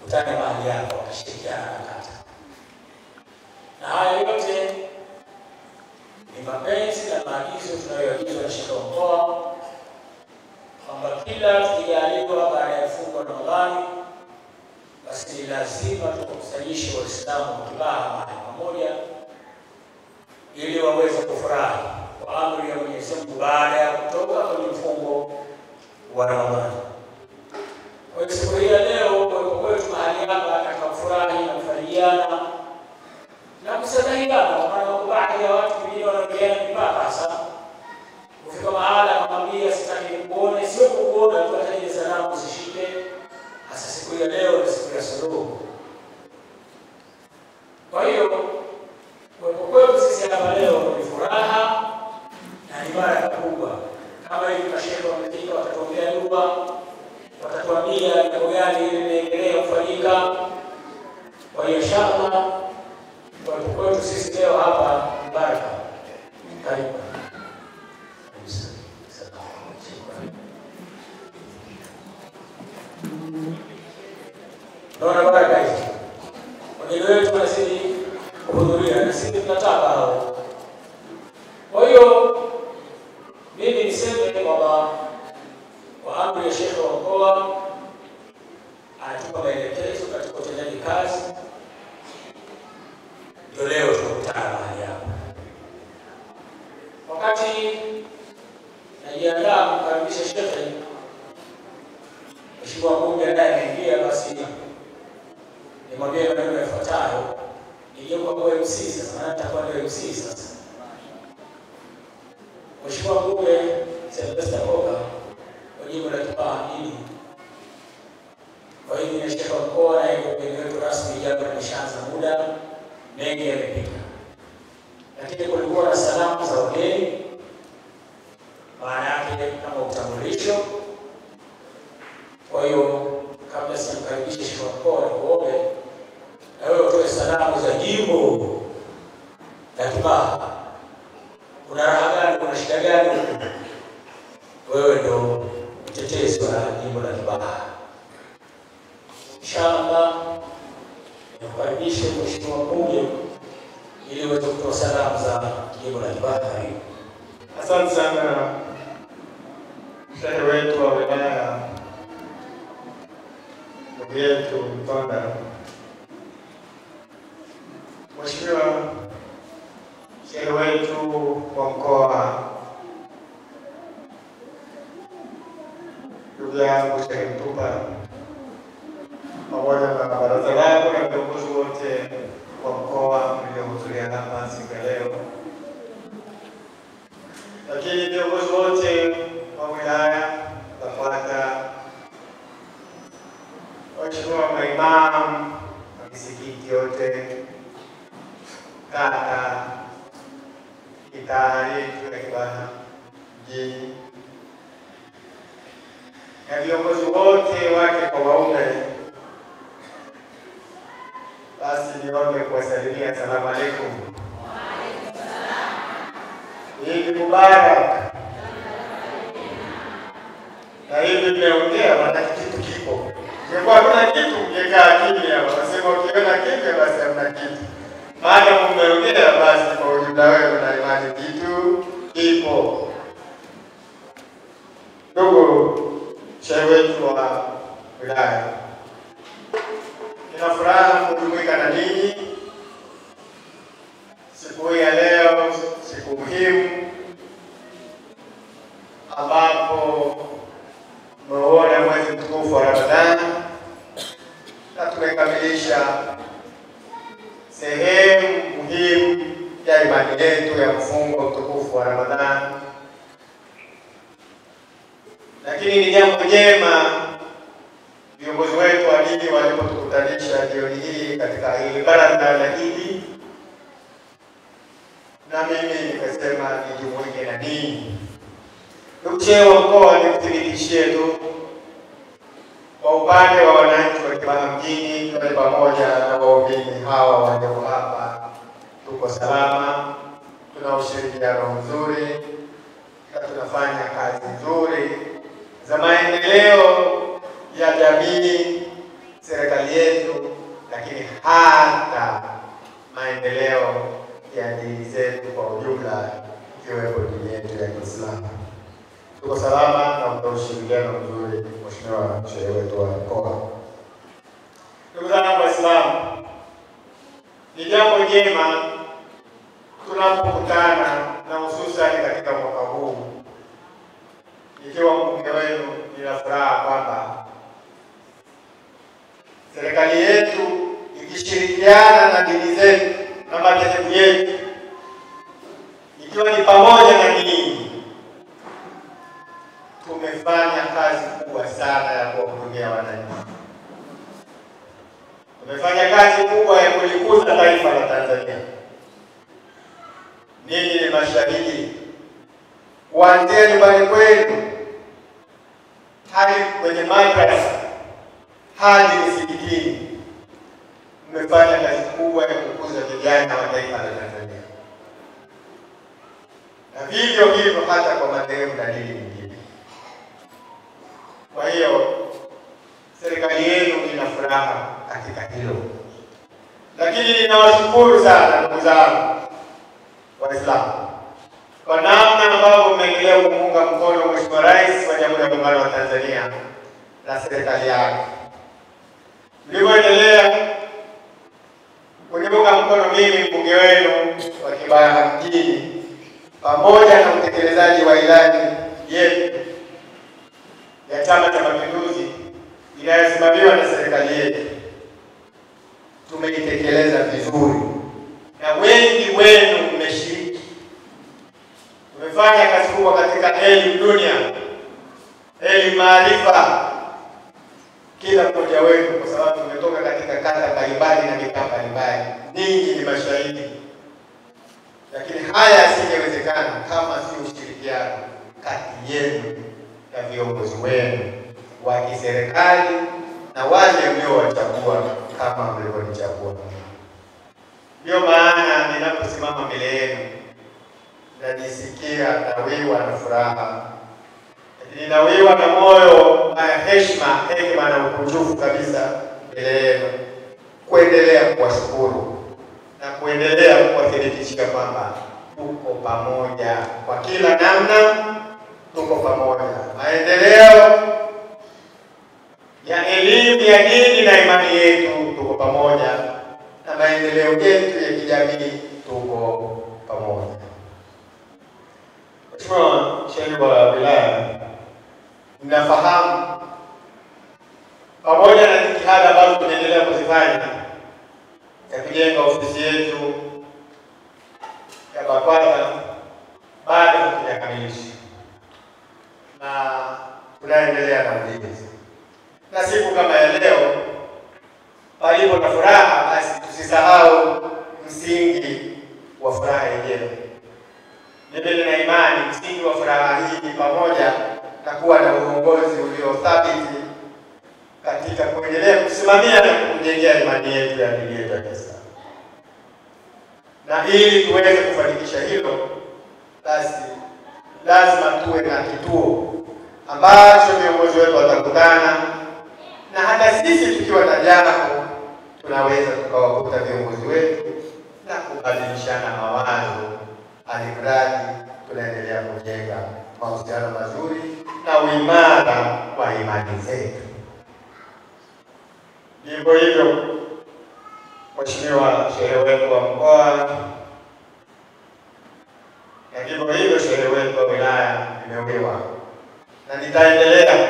kutana mahali hapo wakashirikiana na kata. Na haya yote ni mapenzi na maagizo tunayoagizwa na Sheikh wa mkoa kwamba kila tukijaliwa baada ya fungo la Ramadhani, basi ni lazima tukusanyishe Waislamu wa Kibaha mahali pamoja ili waweze kufurahi kwa amri ya Mwenyezi Mungu baada ya kutoka kwenye mfungo wa Ramadhani. Kwa siku hii ya leo kwa kwetu mahali hapa katika kufurahi na kufarijiana na kusameheana, maana baadhi ya watu wengine wanaongeana mipaka hasa kufika mahala akamwambia sitaki nikuone, sio kukuona tu, hata ile salamu usishike. Hasa siku ya leo ni siku ya suluhu. Kwa hiyo kwa kwetu sisi hapa leo ni furaha na ni baraka kubwa. Kama hivi mashehe wamefika, watatuombea dua, watatuambia jambo gani linaendelea kufanyika. Kwa hiyo inshallah kwa kwetu sisi leo hapa ni baraka. Karibu. Naona baraka hizi. Wageni wetu wanazidi kuhudhuria na sisi tunataka hao. Kwa hiyo mimi niseme kwamba kwa amri ya Sheikh wa mkoa anatupa maelekezo katika utendaji kazi, ndio leo tunakutana mahali hapa. Wakati najiandaa kumkaribisha Sheikh, Mheshimiwa Mbunge ndiye anaingia, basi nimwambie maneno yafuatayo. Nijomba kwa MC sasa, maana nitakuwa ndio MC sasa. Mheshimiwa Mbunge Sylvester Koga wa jimbo la Kibaha mjini, kwa hiyo ni Sheikh wa mkoa na mgeni wetu rasmi, jambo limeshaanza, muda mengi yamepita, lakini kulikuwa na salamu za wageni, maana yake kama utambulisho. Kwa hiyo kabla sijamkaribisha Sheikh wa mkoa, nikuombe na wewe utoe salamu za jimbo la Kibaha. Kuna raha gani, kuna shida gani? Wewe ndio mtetezi wa jimbo la Kibaha. Inshallah nikukaribishe Mheshimiwa Mbunge ili uweze kutoa salamu za jimbo la Kibaha. Asante sana Sheikh wetu wa wilaya yetu Mtonda. Mheshimiwa Sheikh wetu wa mkoa, ndugu yangu Sheikh Mtupa, pamoja na baraza lako na viongozi wote wa mkoa mliohudhuria hapa siku ya leo, lakini viongozi wote wa wilaya Bafuata, waheshimiwa maimamu wa misikiti yote, kata Kitale ya Kibaha mjini, na viongozi wote wake kwa waume, basi niombe kuwasalimia asalamu alaykum. Wa alaykum salaam. Idi mubarak. Na hivi tumeongea maana kitu kipo. Kwa kuna kitu ungekaa kimya, wasema ukiona kimya basi hamna kitu. Maana mmeongea basi kwa ujumla wewe na imani kitu kipo. Ndugu Sheikh wetu wa wilaya, nina furaha kujumuika na ninyi siku hii ya leo, siku muhimu ambapo tumeona mwezi mtukufu wa Ramadhani na tumekamilisha sehemu muhimu ya imani yetu ya mfungo mtukufu wa Ramadhani. Lakini ni jambo jema viongozi wetu wa dini walipotukutanisha jioni hii katika hili baraza la Idi, na mimi nikasema nijumuike na ninyi. Ndugu Sheikh wa mkoa, nikuthibitishie tu kwa upande wa wananchi wa Kibaha mjini, tuwe pamoja na waumini hawa walio hapa, tuko salama, tuna ushirikiano mzuri na tunafanya kazi nzuri za maendeleo ya jamii serikali yetu, lakini hata maendeleo ya dini zetu kwa ujumla, ikiwepo dini yetu ya Kiislamu. Tuko salama na kwa ushirikiano mzuri, Mheshimiwa Shehe wetu wa mkoa. Ndugu zangu Waislamu, ni jambo jema tunapokutana na hususan katika mwaka huu, ikiwa mbunge wenu, nina furaha kwamba serikali yetu ikishirikiana na dini zetu na madhehebu yetu, ikiwa ni pamoja na ninyi, tumefanya kazi kubwa sana ya kuwahudumia wananchi. Tumefanya kazi kubwa ya kulikuza taifa la Tanzania. Ninyi ni mashahidi, kuanzia nyumbani kwenu hadi kwenye madrasa hadi misikitini, mmefanya kazi kubwa ya kukuza vijana wa taifa la Tanzania, na vivyo hivyo hata kwa madhehebu na dini nyingine. Kwa hiyo serikali yenu ina furaha katika hilo, lakini ninawashukuru sana ndugu zangu Waislamu kwa namna ambavyo mmeendelea kumuunga mkono Mheshimiwa Rais wa Jamhuri ya Muungano wa Tanzania na serikali yake. Mlivyoendelea kuniunga mkono mimi mbunge wenu wa Kibaha mjini, pamoja na utekelezaji wa ilani yetu ya Chama cha Mapinduzi inayosimamiwa na serikali yetu, tumeitekeleza vizuri na wengi wenu mmeshiriki. Tumefanya kazi kubwa katika elimu dunia, elimu maarifa, kila mmoja wenu, kwa sababu tumetoka katika kata mbalimbali na mitaa mbalimbali. Ninyi ni mashahidi, lakini haya yasingewezekana kama si ushirikiano kati yenu na viongozi wenu wa kiserikali na wale mliowachagua kama mlivyonichagua. Ndio maana ninaposimama mbele yenu najisikia nawiwa na furaha, ninawiwa na moyo na heshima, hekima na ukunjufu kabisa mbele yenu, kuendelea kuwashukuru na kuendelea kuwathibitishia kwamba tuko pamoja kwa kila namna. Tuko pamoja, maendeleo ya elimu ya dini na imani yetu tuko pamoja, na maendeleo yetu ya kijamii tuko pamoja. Mheshimiwa Shehe wa wilaya, ninafahamu pamoja na jitihada ambazo tunaendelea kuzifanya ya kujenga ofisi yetu ya BAKWATA, bado hatujakamilisha na tunaendelea na ujenzi. Na siku kama ya leo, palipo na furaha, basi tusisahau msingi wa furaha yenyewe. Mimi nina imani msingi wa furaha hii ni pamoja na kuwa na uongozi uliothabiti katika kuendelea kusimamia na kujengea imani yetu ya dini yetu ya Kiislamu. Na ili tuweze kufanikisha hilo, basi lazima tuwe na kituo ambacho viongozi wetu watakutana, na hata sisi tukiwa na jambo tunaweza tukawakuta viongozi wetu na kubadilishana mawazo, alimradi tunaendelea kujenga mahusiano mazuri na uimara wa imani zetu. Ndivyo hivyo, Mheshimiwa Shehe wetu wa mkoa, na ndivyo hivyo Shehe wetu wa wilaya nimeolewa, na nitaendelea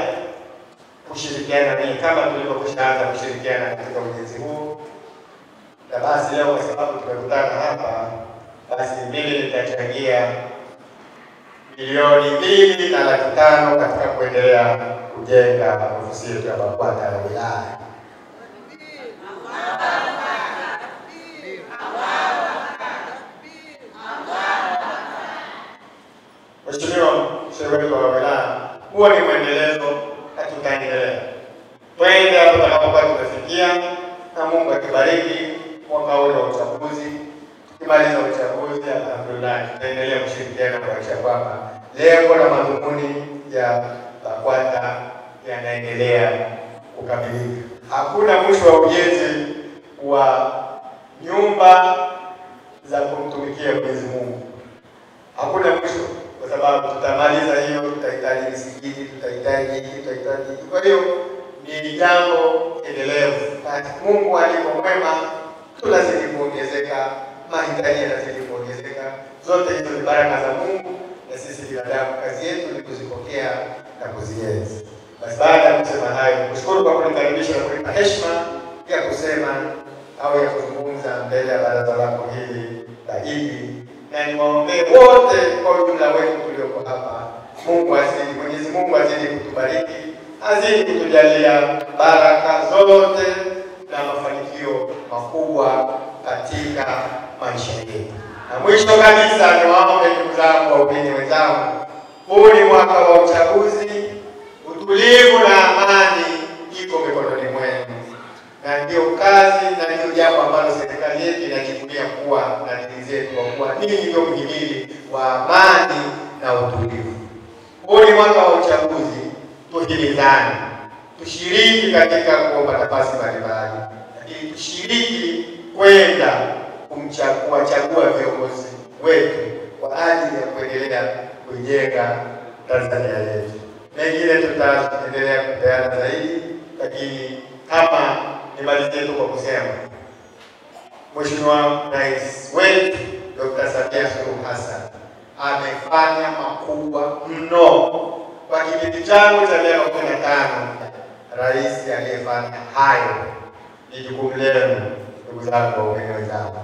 kushirikiana nanyi kama tulivyokushaanza kushirikiana katika ujenzi huu. Na basi leo kwa sababu tumekutana hapa, basi mimi nitachangia milioni 2.5 katika kuendelea kujenga ofisi yetu ya BAKWATA ya wilaya. Mheshimiwa Shehe wetu wa wilaya, huwa ni mwendelezo na tutaendelea. Twende hapo tutakapokuwa tumefikia, na Mungu akibariki mwaka huu wa uchaguzi, tukimaliza uchaguzi, alhamdulillah, tutaendelea kushirikiana kuhakikisha kwamba lengo na madhumuni ya BAKWATA yanaendelea kukamilika. Hakuna mwisho wa ujenzi wa nyumba za kumtumikia Mwenyezi Mungu. Hakuna mwisho, kwa sababu tutamaliza hiyo, tutahitaji misikiti, tutahitaji. Kwa hiyo ni jambo endelevu. Mungu alipo mwema, tunazidi kuongezeka, mahitaji yanazidi kuongezeka. Zote hizo ni baraka za Mungu, na sisi binadamu kazi yetu ni kuzipokea na kuzienzi. Basi baada ya kusema hayo, kushukuru kwa kunikaribisha na kunipa heshima ya kusema au ya kuzungumza mbele ya baraza lako hili la Idi, na niwaombee wote kwa ujumla wetu tulioko hapa. Mwenyezi Mungu azidi kutubariki, azidi kutujalia baraka zote na mafanikio makubwa katika maisha yetu. Na mwisho kabisa, niwaombe ndugu zangu, waumini wenzangu, huu ni mwaka wa uchaguzi. Utulivu na amani iko mikononi mwenu, na ndio kazi na ndio jambo ambalo serikali yetu inajivunia kuwa na dini zetu, kwa kuwa ninyi ndio mhimili wa amani na utulivu. Huu ni mwaka wa uchaguzi, tuhimizane, tushiriki katika kuomba nafasi mbalimbali, lakini tushiriki kwenda kuwachagua viongozi wetu kwa ajili ya kuendelea kujenga Tanzania yetu. Mengine tutaendelea kupeana zaidi, lakini hapa nimalizie tu kwa kusema Mheshimiwa Rais wetu Dr. Samia Suluhu Hassan amefanya makubwa mno kwa kipindi changu cha miaka 15. Rais aliyefanya hayo ni jukumu lenu, ndugu zangu, waumini wenzangu,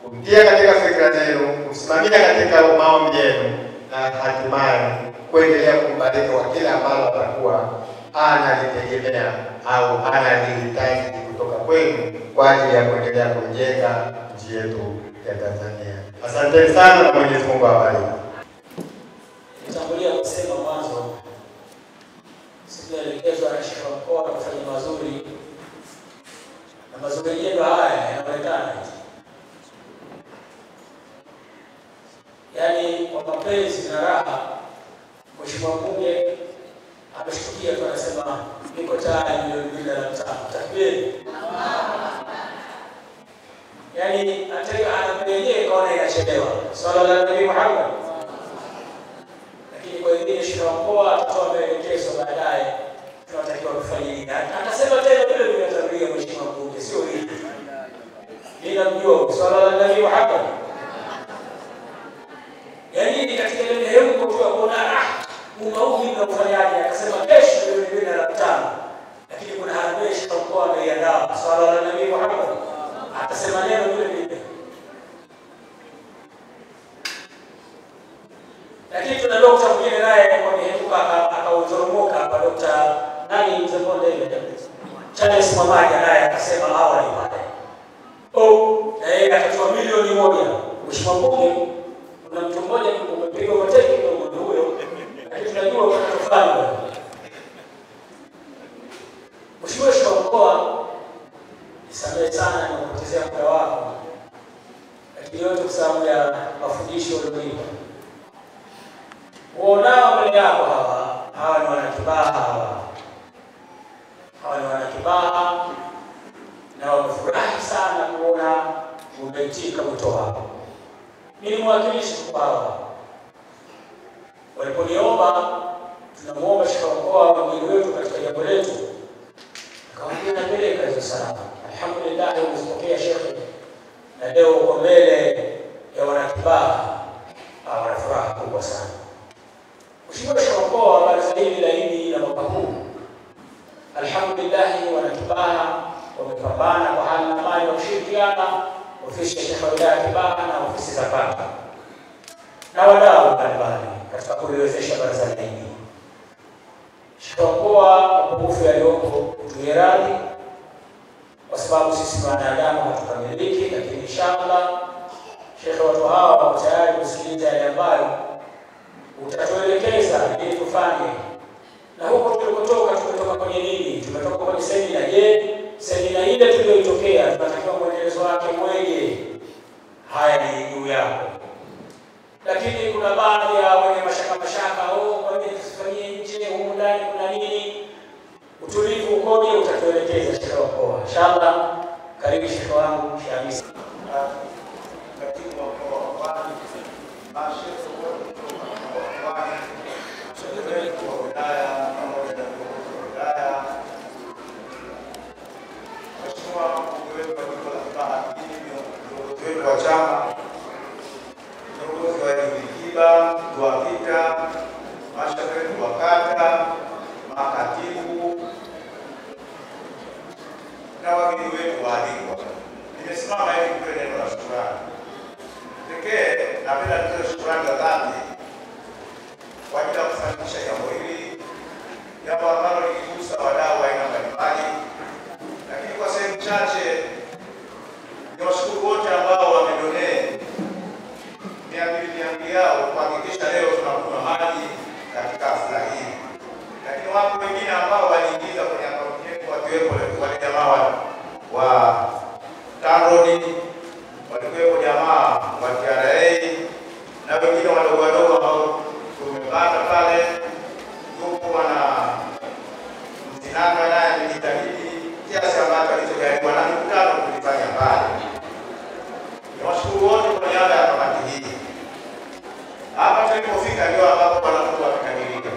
kumtia katika fikra zenu, kusimamia katika maombi yenu, na hatimaye kuendelea kumbariki kwa kila ambalo atakuwa analitegemea au analihitaji kutoka kwenu kwa ajili ya kuendelea kujenga nchi yetu ya Tanzania. Asante sana na Mwenyezi Mungu awabariki. Nitangulia kusema mwanzo, sijaelekezwa na Sheikh wa mkoa kufanya mazuri, na mazuri yenyewe haya yanaonekana. Yaani kwa mapenzi na raha, Mheshimiwa Mbunge ameshtukia tu, anasema niko tayari milioni 2.5. Takbiri. Yaani hata yeye kaona inachelewa. Swala la Nabii Muhammad. Lakini kwa wengine Sheikh wa mkoa atatoa maelekezo baadaye tunatakiwa kufanya nini. Atasema tena vile vile atarudia Mheshimiwa Mbunge, sio hivi. Ninamjua swala la Nabii Muhammad. Yaani katika ile hemu kwa kuona umaumi na ufanyaji, akasema kesho milioni 2.5. Lakini kuna harambee Sheikh wa mkoa ameiandaa swala la Nabii Muhammad. Atasema neno vile vile. Lakini tuna dokta mwingine naye kwa nihetuka akauzoromoka hapa, Dr. nani mzee ile Charles Mwamaja, naye akasema awali pale. Na yeye akatoa milioni 1. Mheshimiwa Mbunge, kuna mtu mmoja umepiga mateke ndio huyo. Lakini tunajua kwa kufanya. Mheshimiwa Sheikh wa mkoa, nisamehe sana na kupotezea muda wako. Lakini yote kwa sababu ya mafundisho ulionipa. Uonao mbele yako hawa ni wanakibaha hawa ni wanakibaha, na wamefurahi sana kuona umeitika wito wako. Mimi ni mwakilishi kwao. Waliponiomba, tunamuomba Sheikh wa mkoa mgeni wetu katika jambo letu, akamwambia napeleka hizo salamu. Alhamdulillah, umezipokea Sheikh, na leo uko mbele ya wanakibaha, wana furaha kubwa sana. Mheshimiwa Sheikh wa mkoa, baraza hili la Idi la mwaka huu, alhamdulillah, wanakibaha wamepambana kwa hali na mali, wakishirikiana ofisi ya Sheikh wa wilaya ya Kibaha na ofisi za kata na wadau mbalimbali katika kuliwezesha baraza la Idi. Sheikh wa mkoa, mapungufu yaliyopo tuwe radhi, kwa sababu sisi wanadamu hatukamiliki, lakini inshallah Sheikh, watu hawa wako tayari kusikiliza yale ambayo utatuelekeza ili tufanye. Na huko tulikotoka, tumetoka kwenye nini? Tumetoka kwenye semina. Je, semina ile tuliyoitokea tunatakiwa mwendelezo wake mweje? Haya ni juu yako. Lakini kuna baadhi ya wenye mashaka kwa nini tusifanyie nje, humu ndani kuna nini? Utulivu ukoje utatuelekeza Sheikh wa mkoa. Inshallah, karibu Sheikh wangu Sheikh Hamisi. Katibu wa mkoa wa Pwani, mashehe wote kutoka mkoa wa Pwani, mashehe wetu wa wilaya pamoja na viongozi wa wilaya, Mheshimiwa mbunge wetu wa jimbo la Kibaha Mjini, viongozi wetu wa chama, viongozi wa Vikiba, Duapita, mashehe wetu wa kata, makatibu na wageni wetu waalikwa. Nimesimama hivi kwa neno la shukrani. Pekee napenda kutoa shukrani za dhati kwa ajili ya kufanikisha jambo hili, jambo ambalo liligusa wadau aina mbalimbali, lakini kwa sehemu chache ni washukuru wote ambao wamedonate 200 yao kuhakikisha leo tunakunywa maji katika hafla hii. Lakini wapo wengine ambao waliingiza kwenye akaunti yetu, wakiwepo wale jamaa wa TANROADS, walikuwepo jamaa wa TRA na wengine wadogo wadogo ambao tumepata pale. Yupo wana Mzinanga naye alijitahidi kiasi ambacho alichojaliwa na mikutano tulifanya pale. Niwashukuru wote kwa niaba ya kamati hii. Hapa tulipofika ndio ambapo wanafunzi wamekamilika.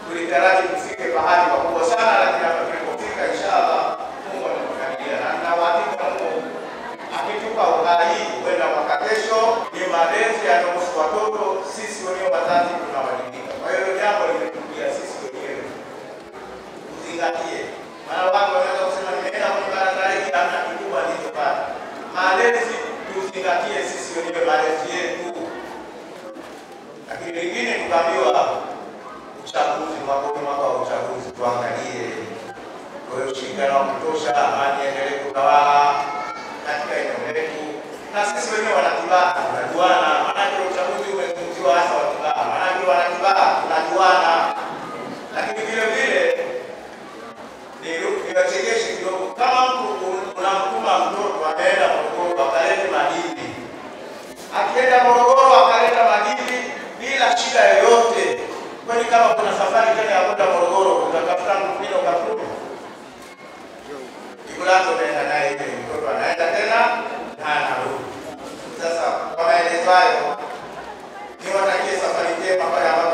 Tulitaraji tufike pahali pakubwa sana, lakini hapa tulipofika inshallah Mungu ametujalia, na ninawahakika Mungu akitupa uhai kwenda mwaka kesho, ni malezi yanayohusu watoto, sisi wenyewe wazazi tunawajibika. Kwa hiyo jambo limetukia sisi wenyewe kuzingatie. Maana watu wanaweza kusema nimeenda kwenye baraza hili hamna kikubwa nilichopata. Malezi tuzingatie sisi wenyewe malezi yetu. Lakini lingine tukaambiwa uchaguzi, mwaka wa uchaguzi tuangalie. Kwa hiyo ushirikiano wa kutosha, amani endelee kutawala katika eneo letu. Na sisi wenyewe wanakibaha tunajuana, maanake uchaguzi umezungumziwa hasa wakibaha, maanake wanakibaha tunajuana. Lakini vile vile niwachekeshe kidogo, kama mtu unamtuma mtoto ameenda Morogoro akalete mahindi, akienda Morogoro akaleta mahindi bila shida yoyote, kwani kama kuna safari tena ya kwenda Morogoro utatafuta mwingine ukatuma kulazo naenda naye ile mtoto anaenda tena na anarudi. Sasa kwa maelezo hayo niwatakie safari njema pale ambapo